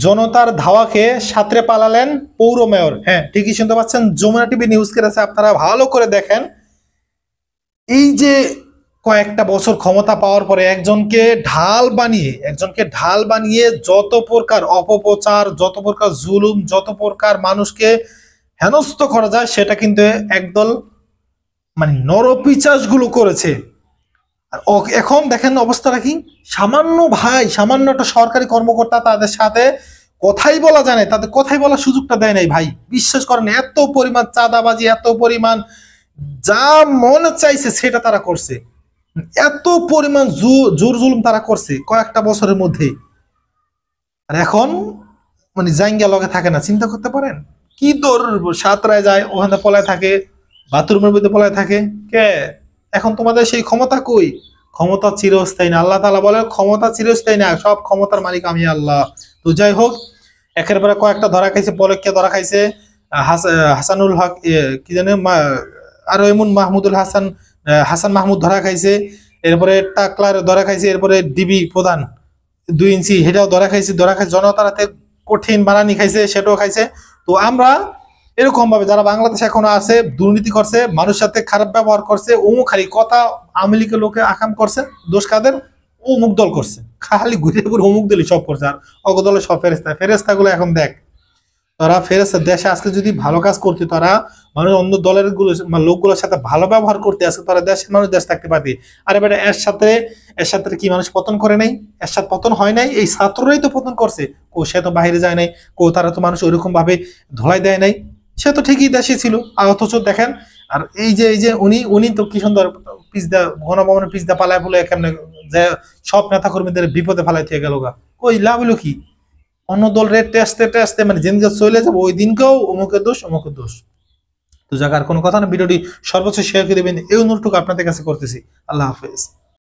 জনতার ধাওয়াকে সাঁতরে পালালেন পৌর মেয়র। হ্যাঁ, ঠিকই শুনতে পাচ্ছেন, যমুনা টিভি নিউজ করেছে, আপনারা ভালো করে দেখেন। এই যে কয়েকটা বছর ক্ষমতা পাওয়ার পরে একজনকে ঢাল বানিয়ে যত প্রকার অপপ্রচার, যত প্রকার জুলুম, যত প্রকার মানুষকে হেনস্থ করা যায় সেটা কিন্তু একদল মানে নরপিচাচ গুলো করেছে। আর এখন দেখেন অবস্থাটা কি, সামান্য একটা সরকারি কর্মকর্তা তাদের সাথে কথাই বলা যায় না, তাদের কথাই বলার সুযোগটা দেয় নাই ভাই। বিশ্বাস করেন, এত পরিমাণ চাঁদাবাজি, এত পরিমাণ যা মনে চাইছে সেটা তারা করছে, এত পরিমাণ জোর জুলুম তারা করছে কয়েকটা বছরের মধ্যে। আর এখন মানে জাইঙ্গা লগে থাকে না, চিন্তা করতে পারেন কি দৌড়, সাতরায় যায় ওখানে পলায় থাকে, বাথরুমের মধ্যে পলায় থাকে। কে এখন তোমাদের সেই ক্ষমতা কই? ক্ষমতা চিরস্থায়ী না, আল্লাহ তাআলা বলে ক্ষমতা চিরস্থায়ী না, সব ক্ষমতার মালিক আমি আল্লাহ। তো যাই হোক, একের পরে কয়েকটা ধরা খাইছে, পলককে ধরা খাইছে, হাসানুল হক কি জানে, আর এমন মাহমুদুল হাসান, হাসান মাহমুদ ধরা খাইছে, এরপরে টাকলার ধরা খাইছে, এরপরে ডিবি প্রধান 2 ইঞ্চি হেটাও ধরা খাইছে, জনতারাতে কঠিন বানানি খাইছে, সেটাও খাইছে। তো আমরা এরকম ভাবে যারা বাংলাদেশে এখনো আছে, দুর্নীতি করছে, মানুষের সাথে খারাপ ব্যবহার করছে, অমুক খালি কথা আওয়ামী লীগের লোকে আকাম করছে, দোষ কাদের? অমুক দল করছে, খালি ঘুরে ঘুরে অমুক দলই সব করছে। আর অগদলে সব ফেরেস্তা গুলো এখন দেখ, তারা ফেরেস্তা দেশে আজকে যদি ভালো কাজ করতে, তারা মানুষ অন্য দলের লোকগুলোর সাথে ভালো ব্যবহার করতে, আজকে তারা দেশের মানুষ দেশ থাকতে পারবে। আরে বেটা, এর সাথে কি মানুষ পতন করে নাই? এর সাথে পতন হয় নাই, এই ছাত্ররাই তো পতন করছে। সে তো বাইরে যায় নাই, তারা তো মানুষ ওইরকম ভাবে ধলাই দেয় নাই, সে তো ঠিকই দেশে ছিল। আর অথচ দেখেন, আর এই যে উনি তো কি সুন্দর পিছদা গণভবনের পিছদা পালায় বলে কেমনে যে সব নেতা কর্মীদের বিপদে ফেলাই থেকে গেল গা। কই লাভ হলো কি? অন্য দল রেট টেস্টে মানে যেদিনকে চলে যাবো ওই দিনকেও অমুকের দোষ। তো জায়গার কোনো কথা না, ভিডিওটি সর্বোচ্চ শেয়ার করে দেবেন, এই অনুরোধটুকু আপনাদের কাছে করতেছি। আল্লাহ হাফেজ।